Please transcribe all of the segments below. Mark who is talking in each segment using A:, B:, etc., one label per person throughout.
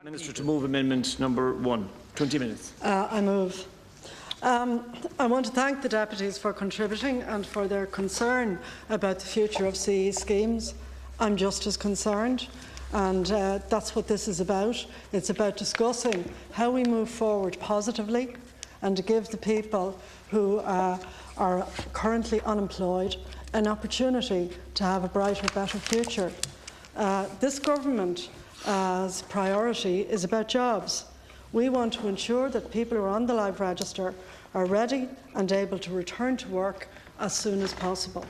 A: Minister to move amendment number 1. 20 minutes.
B: I move. I want to thank the deputies for contributing and for their concern about the future of CE schemes. I'm just as concerned, and that's what this is about. It's about discussing how we move forward positively and to give the people who are currently unemployed an opportunity to have a brighter, better future. This government's priority is about jobs. We want to ensure that people who are on the live register are ready and able to return to work as soon as possible.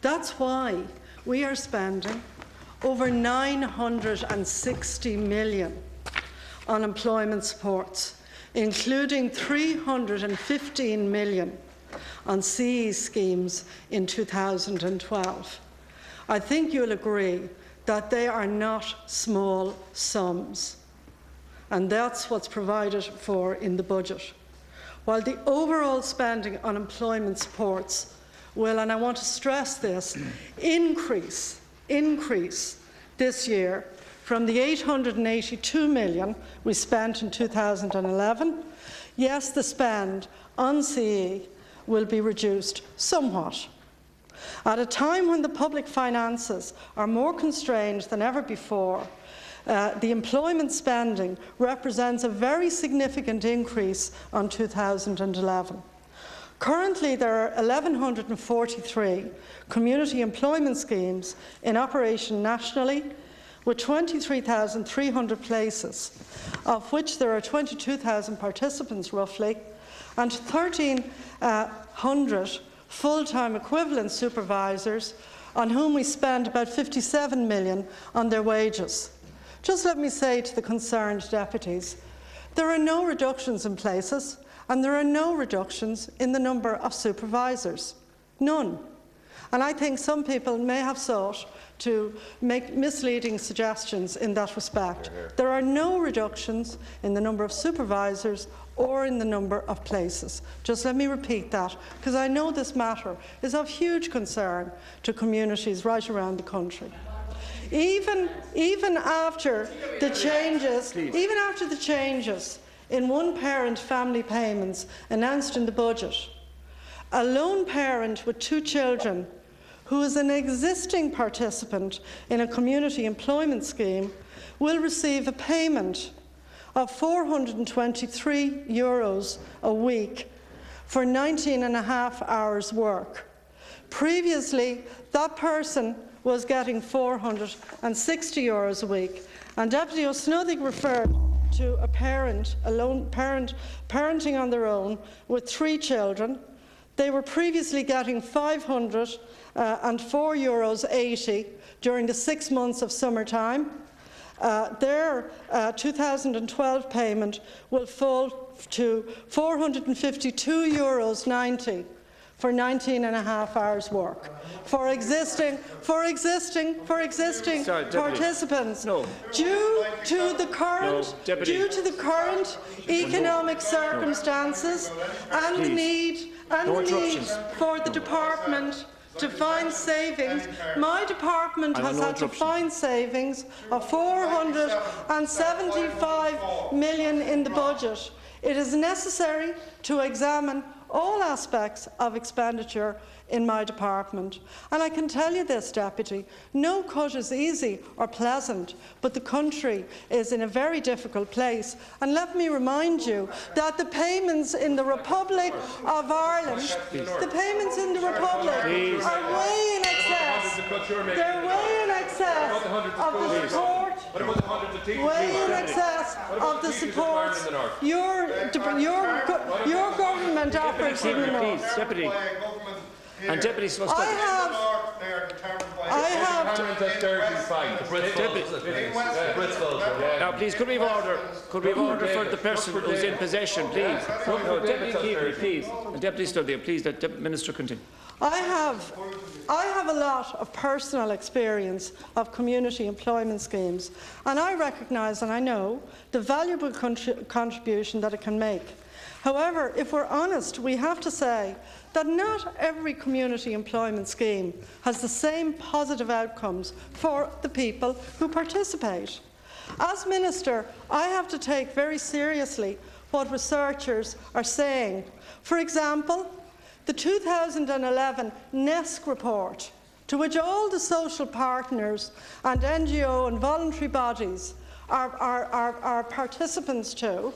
B: That's why we are spending over 960 million on employment supports, including 315 million on CE schemes in 2012. I think you'll agree that they are not small sums, and that's what's provided for in the budget. While the overall spending on employment supports will, and I want to stress this, increase this year from the 882 million we spent in 2011, yes, the spend on CE will be reduced somewhat. At a time when the public finances are more constrained than ever before, the employment spending represents a very significant increase on 2011. Currently, there are 1,143 community employment schemes in operation nationally, with 23,300 places, of which there are 22,000 participants roughly, and 1,300 full-time equivalent supervisors on whom we spend about 57 million on their wages. Just let me say to the concerned deputies, there are no reductions in places and there are no reductions in the number of supervisors. None. And I think some people may have sought to make misleading suggestions in that respect. There are no reductions in the number of supervisors or in the number of places. Just let me repeat that, because I know this matter is of huge concern to communities right around the country. Even after the changes in one-parent family payments announced in the budget, a lone parent with 2 children who is an existing participant in a community employment scheme will receive a payment of €423 a week for 19.5 hours work. Previously, that person was getting €460 a week, and Deputy O'Snoddig referred to a lone parent parenting on their own with 3 children. They were previously getting €504.80 during the 6 months of summertime. Their 2012 payment will fall to €452.90 for 19.5 hours work for existing participants.
A: No.
B: Due to the current economic circumstances and the need for the department to find savings, my department has had to find savings of €475 million in the budget. It is necessary to examine all aspects of expenditure in my department. And I can tell you this, Deputy, no cut is easy or pleasant, but the country is in a very difficult place. And let me remind you that the payments in the Republic of Ireland, are way in excess. They're way in excess of the support. Way in excess of the support your government offers in the north.
A: Deputy. And Deputy, now, please, could we have order? Could we have order for the person who's in possession, please? No, Deputy Keeper, please. And Deputy Study, please. The Minister continue.
B: I have a lot of personal experience of community employment schemes, and I recognise and I know the valuable contribution that it can make. However, if we're honest, we have to say that not every community employment scheme has the same positive outcomes for the people who participate. As Minister, I have to take very seriously what researchers are saying. For example, the 2011 NESC report, to which all the social partners and NGO and voluntary bodies are participants to,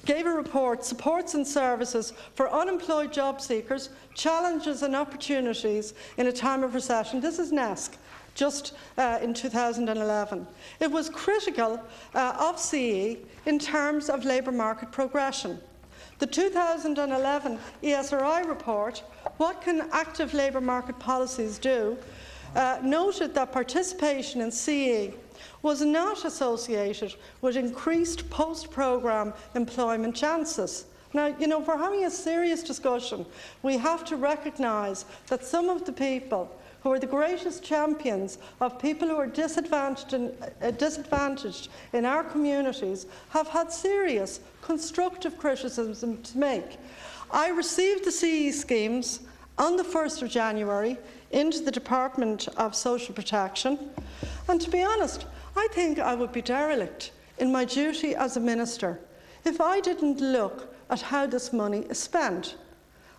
B: gave a report, Supports and Services for Unemployed Job Seekers, Challenges and Opportunities in a Time of Recession. This is NESC, just in 2011. It was critical of CE in terms of labour market progression. The 2011 ESRI report, What Can Active Labour Market Policies Do?, noted that participation in CE was not associated with increased post-programme employment chances. Now, you know, if we're having a serious discussion, we have to recognise that some of the people who are the greatest champions of people who are disadvantaged in our communities have had serious constructive criticism to make. I received the CE schemes on the 1st of January into the Department of Social Protection, and to be honest, I think I would be derelict in my duty as a minister if I didn't look at how this money is spent.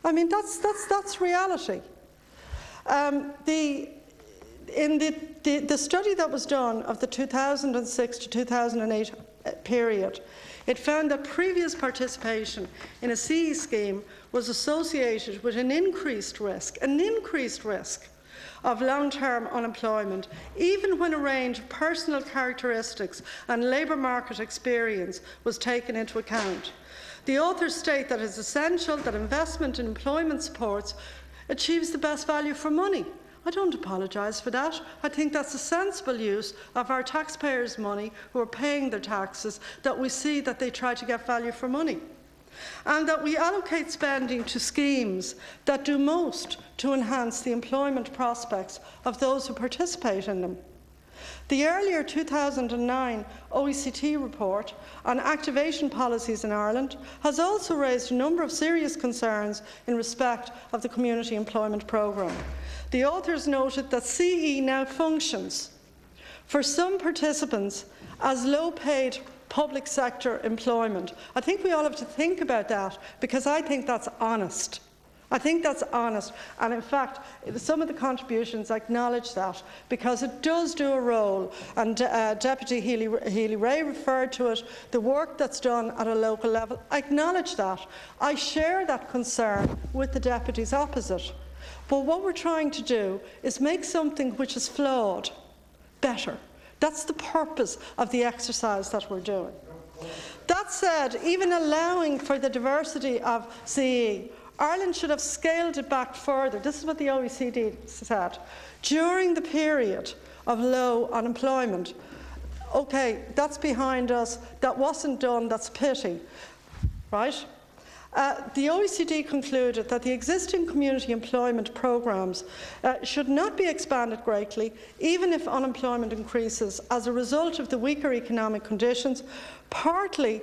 B: I mean, that's reality. The study that was done of the 2006 to 2008 period, it found that previous participation in a CE scheme was associated with an increased risk of long-term unemployment, even when a range of personal characteristics and labour market experience was taken into account. The authors state that it is essential that investment in employment supports achieves the best value for money. I don't apologise for that. I think that's a sensible use of our taxpayers' money who are paying their taxes, that we see that they try to get value for money. And that we allocate spending to schemes that do most to enhance the employment prospects of those who participate in them. The earlier 2009 OECD report on activation policies in Ireland has also raised a number of serious concerns in respect of the Community Employment Programme. The authors noted that CE now functions for some participants as low-paid public sector employment. I think we all have to think about that, because I think that's honest. I think that's honest, and in fact some of the contributions acknowledge that, because it does do a role, and Deputy Healy-Rae referred to it, the work that's done at a local level. I acknowledge that. I share that concern with the deputies opposite. But what we're trying to do is make something which is flawed better. That's the purpose of the exercise that we're doing. That said, even allowing for the diversity of CE, Ireland should have scaled it back further. This is what the OECD said. During the period of low unemployment. OK, that's behind us. That wasn't done. That's a pity. Right? The OECD concluded that the existing community employment programmes should not be expanded greatly, even if unemployment increases as a result of the weaker economic conditions, partly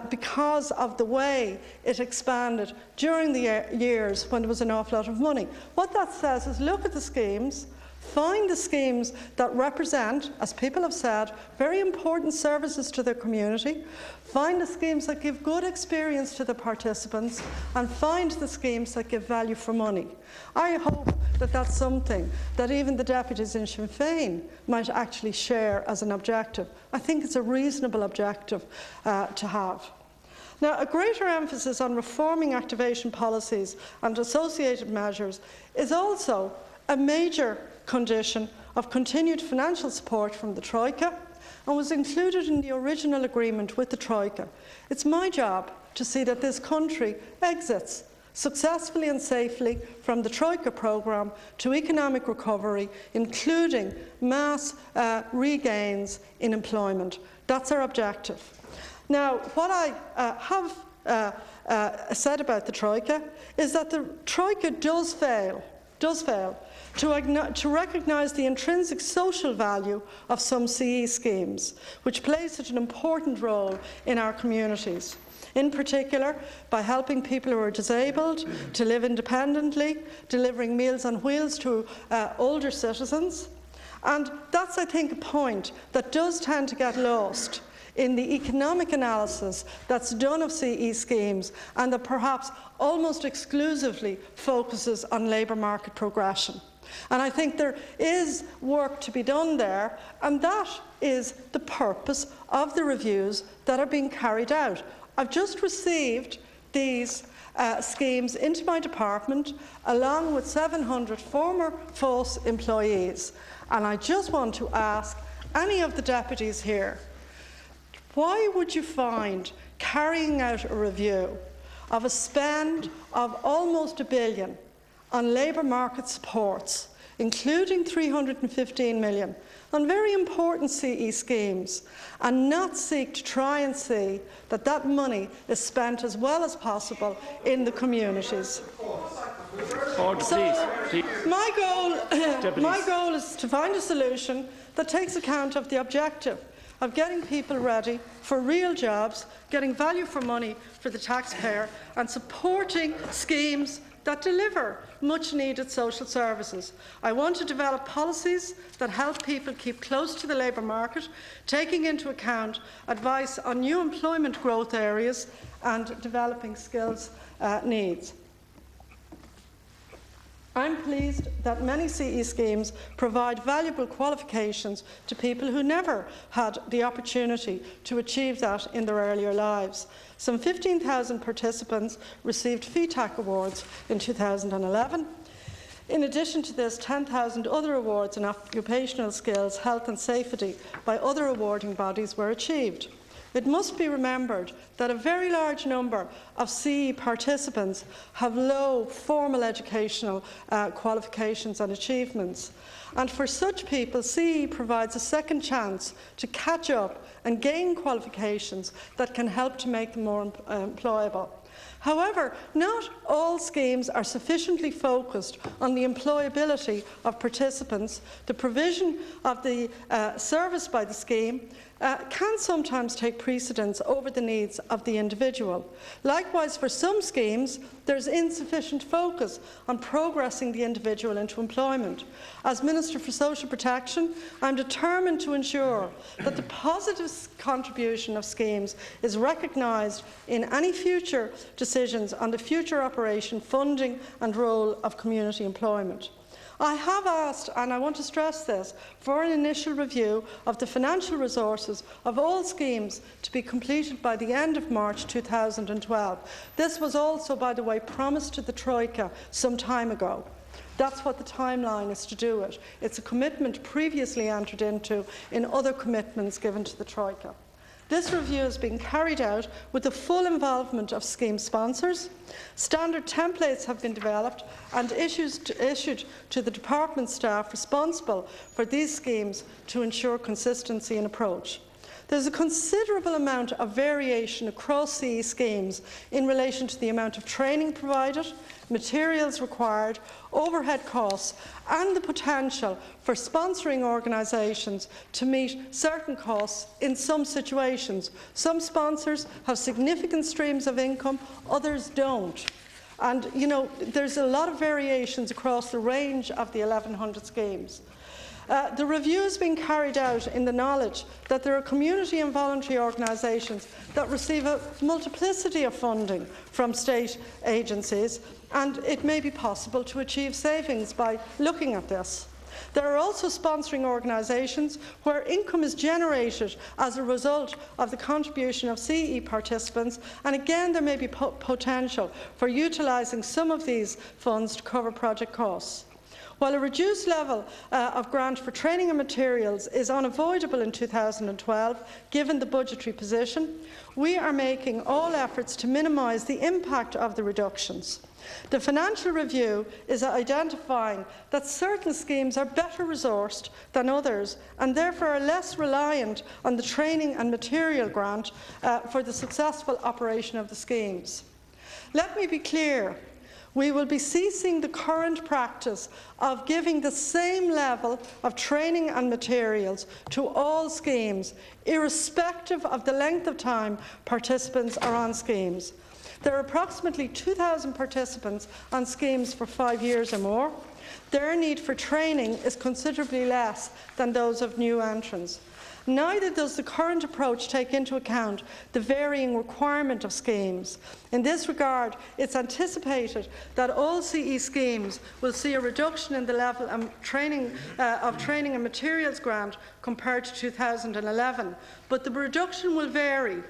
B: because of the way it expanded during the years when there was an awful lot of money. What that says is, look at the schemes, find the schemes that represent, as people have said, very important services to their community, find the schemes that give good experience to the participants, and find the schemes that give value for money. I hope that that's something that even the deputies in Sinn Féin might actually share as an objective. I think it's a reasonable objective to have. Now, a greater emphasis on reforming activation policies and associated measures is also a major condition of continued financial support from the Troika, and was included in the original agreement with the Troika. It's my job to see that this country exits successfully and safely from the Troika programme to economic recovery, including mass regains in employment. That's our objective. Now, what I have said about the Troika is that the Troika does fail to recognise the intrinsic social value of some CE schemes, which play such an important role in our communities. In particular, by helping people who are disabled to live independently, delivering Meals on Wheels to older citizens, And that's, I think, a point that does tend to get lost in the economic analysis that's done of CE schemes, and that perhaps almost exclusively focuses on labour market progression. And I think there is work to be done there, and that is the purpose of the reviews that are being carried out. I've just received these schemes into my department, along with 700 former FOS employees. And I just want to ask any of the deputies here, why would you find carrying out a review of a spend of almost £1 billion on labour market supports, including £315 million, on very important CE schemes, and not seek to try and see that that money is spent as well as possible in the communities?
A: Order, please.
B: My goal is to find a solution that takes account of the objective of getting people ready for real jobs, getting value for money for the taxpayer, and supporting schemes that deliver much-needed social services. I want to develop policies that help people keep close to the labour market, taking into account advice on new employment growth areas and developing skills needs. I'm pleased that many CE schemes provide valuable qualifications to people who never had the opportunity to achieve that in their earlier lives. Some 15,000 participants received FETAC awards in 2011. In addition to this, 10,000 other awards in occupational skills, health and safety by other awarding bodies were achieved. It must be remembered that a very large number of CE participants have low formal educational qualifications and achievements. And for such people, CE provides a second chance to catch up and gain qualifications that can help to make them more employable. However, not all schemes are sufficiently focused on the employability of participants. The provision of the service by the scheme can sometimes take precedence over the needs of the individual. Likewise, for some schemes, there is insufficient focus on progressing the individual into employment. As Minister for Social Protection, I am determined to ensure that the positive contribution of schemes is recognised in any future decisions on the future operation, funding and role of community employment. I have asked, and I want to stress this, for an initial review of the financial resources of all schemes to be completed by the end of March 2012. This was also, by the way, promised to the Troika some time ago. That's what the timeline is to do it. It's a commitment previously entered into in other commitments given to the Troika. This review is being carried out with the full involvement of scheme sponsors. Standard templates have been developed and issued to the department staff responsible for these schemes to ensure consistency in approach. There is a considerable amount of variation across CE schemes in relation to the amount of training provided, materials required, overhead costs, and the potential for sponsoring organisations to meet certain costs in some situations. Some sponsors have significant streams of income, others don't. And, you know, there's a lot of variations across the range of the 1,100 schemes. The review is being carried out in the knowledge that there are community and voluntary organisations that receive a multiplicity of funding from state agencies, and it may be possible to achieve savings by looking at this. There are also sponsoring organisations where income is generated as a result of the contribution of CE participants, and again there may be potential for utilising some of these funds to cover project costs. While a reduced level of grant for training and materials is unavoidable in 2012, given the budgetary position, we are making all efforts to minimise the impact of the reductions. The financial review is identifying that certain schemes are better resourced than others and therefore are less reliant on the training and material grant for the successful operation of the schemes. Let me be clear. We will be ceasing the current practice of giving the same level of training and materials to all schemes, irrespective of the length of time participants are on schemes. There are approximately 2,000 participants on schemes for 5 years or more. their need for training is considerably less than those of new entrants. Neither does the current approach take into account the varying requirement of schemes. In this regard, it's anticipated that all CE schemes will see a reduction in the level of training and materials grant compared to 2011, but the reduction will vary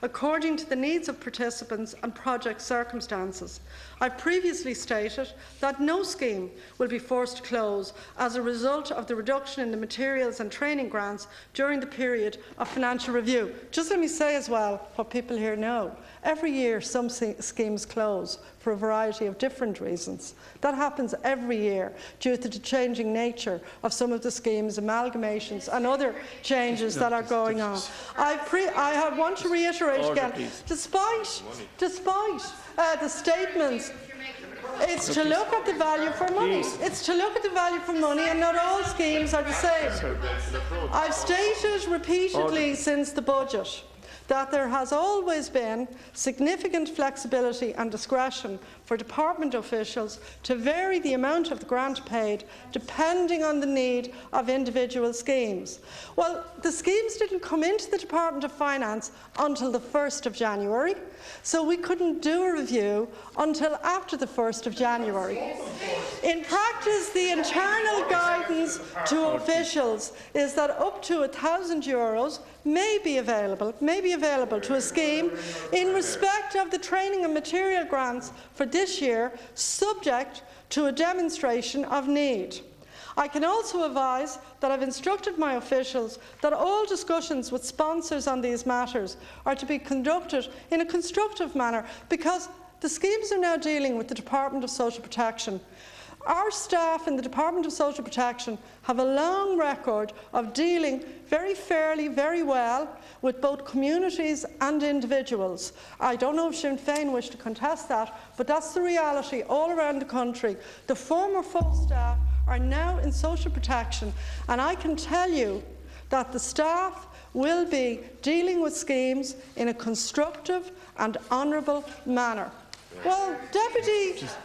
B: according to the needs of participants and project circumstances. I previously stated that no scheme will be forced to close as a result of the reduction in the materials and training grants during the period of financial review. Just let me say as well what people here know. Every year some schemes close for a variety of different reasons. That happens every year due to the changing nature of some of the schemes, amalgamations and other changes that are going on. I want to reiterate again, despite the statements, it's to look at the value for money. It's to look at the value for money, and not all schemes are the same. I've stated repeatedly since the budget that there has always been significant flexibility and discretion for department officials to vary the amount of the grant paid depending on the need of individual schemes. Well, the schemes didn't come into the Department of Finance until the 1st of January, so we couldn't do a review until after the 1st of January. In practice, the internal guidance to officials is that up to €1,000 may be available to a scheme in respect of the training and material grants for this year, subject to a demonstration of need. I can also advise that I've instructed my officials that all discussions with sponsors on these matters are to be conducted in a constructive manner, because the schemes are now dealing with the Department of Social Protection. Our staff in the Department of Social Protection have a long record of dealing very fairly, very well with both communities and individuals. I don't know if Sinn Féin wish to contest that, but that's the reality all around the country. The former full staff are now in social protection, and I can tell you that the staff will be dealing with schemes in a constructive and honourable manner. Well,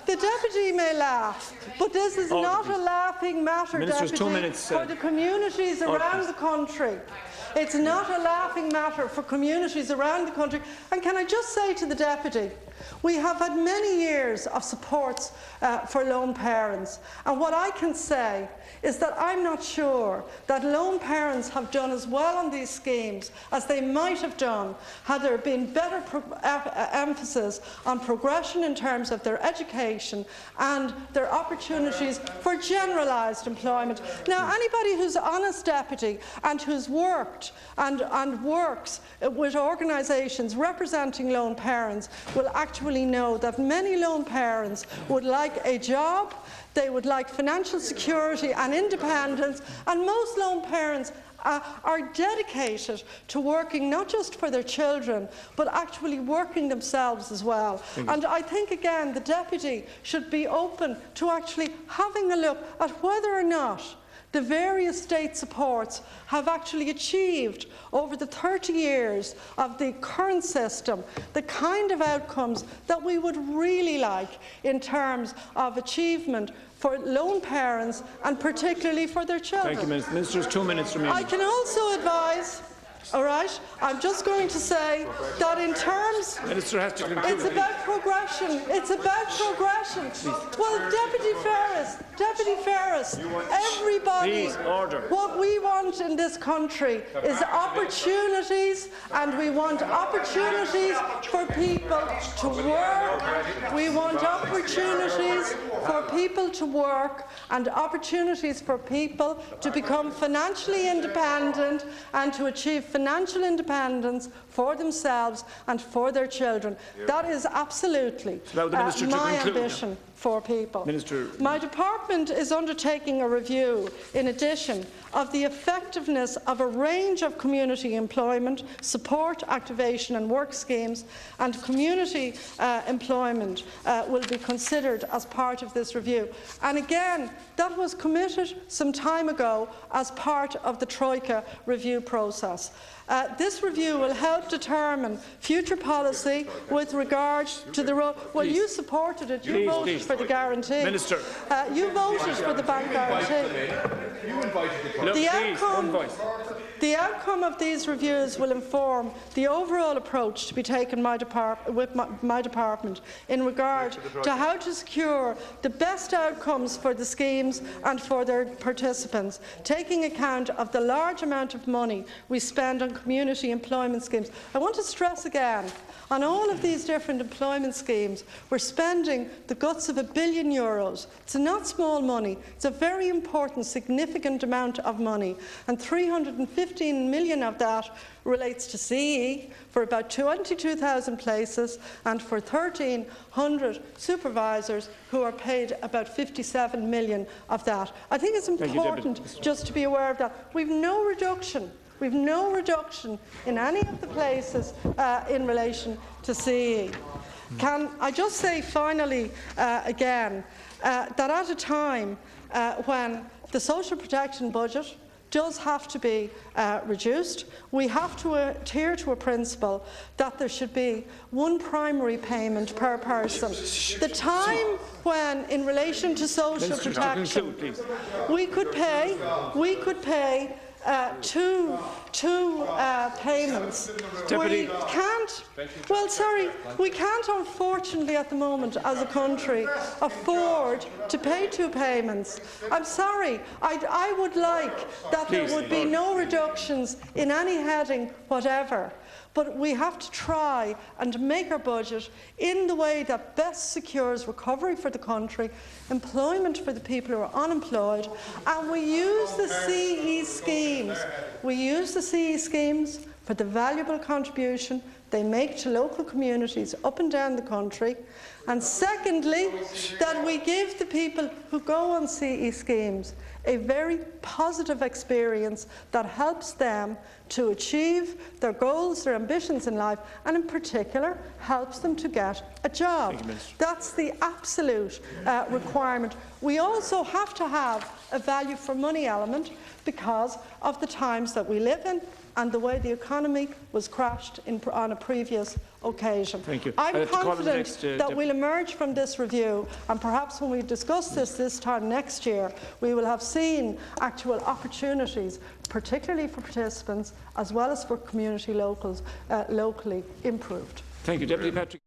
B: the Deputy may laugh, but this is not a laughing matter, Deputy, for the communities around the country. It's not a laughing matter for communities around the country. And can I just say to the Deputy, we have had many years of supports for lone parents, and what I can say is that I'm not sure that lone parents have done as well on these schemes as they might have done had there been better emphasis on progression in terms of their education and their opportunities for generalised employment. Now, anybody who's honest, Deputy, and who's worked and works with organisations representing lone parents will actually know that many lone parents would like a job, they would like financial security and independence, and most lone parents are dedicated to working not just for their children, but actually working themselves as well. And I think, again, the Deputy should be open to actually having a look at whether or not the various state supports have actually achieved over the 30 years of the current system the kind of outcomes that we would really like in terms of achievement for lone parents and particularly for their children.
A: Thank you, Minister. Minister's 2 minutes remaining.
B: I can also advise, all right, I'm just going to say that in terms,
A: Minister has to conclude.
B: it's about progression. It's about progression. Well, Deputy Ferris, everybody, what we want in this country is opportunities, and we want opportunities for people to work. We want opportunities for people to work and opportunities for people to become financially independent and to achieve financial independence for themselves and for their children. That is absolutely my ambition for people.
A: Minister.
B: My department is undertaking a review, in addition, of the effectiveness of a range of community employment, support, activation and work schemes, and community employment will be considered as part of this review. And again, that was committed some time ago as part of the Troika review process. This review will help determine future policy with regard to the role. Well, you supported it. You voted for the guarantee.
A: Minister.
B: You voted for the bank guarantee.
C: You invited the
A: Look, please, one voice.
B: The outcome of these reviews will inform the overall approach to be taken with my department in regard to how to secure the best outcomes for the schemes and for their participants, taking account of the large amount of money we spend on community employment schemes. I want to stress again, on all of these different employment schemes, we're spending the guts of €1 billion. It's not small money. It's a very important, significant amount of money, and 315 million of that relates to CE for about 22,000 places and for 1,300 supervisors who are paid about 57 million of that. I think it's important just to be aware of that. We've no reduction. We've no reduction in any of the places in relation to CE. Can I just say finally again that at a time when the social protection budget does have to be reduced, we have to adhere to a principle that there should be one primary payment per person. The time when, in relation to social protection, we could pay two payments.
A: Deputy.
B: We can't unfortunately at the moment as a country afford to pay two payments. I'm sorry, I would like that there would be no reductions in any heading whatever. But we have to try and make our budget in the way that best secures recovery for the country, employment for the people who are unemployed, and we use the CE schemes. We use the CE schemes for the valuable contribution they make to local communities up and down the country. And secondly, that we give the people who go on CE schemes a very positive experience that helps them to achieve their goals, their ambitions in life, and in particular helps them to get a job. That's the absolute requirement. We also have to have a value for money element because of the times that we live in and the way the economy was crashed on a previous occasion.
A: Thank you.
B: I'm confident that we'll emerge from this review, and perhaps when we discuss this time next year, we will have seen actual opportunities, particularly for participants as well as for community locals, locally improved.
A: Thank you, Deputy Patrick.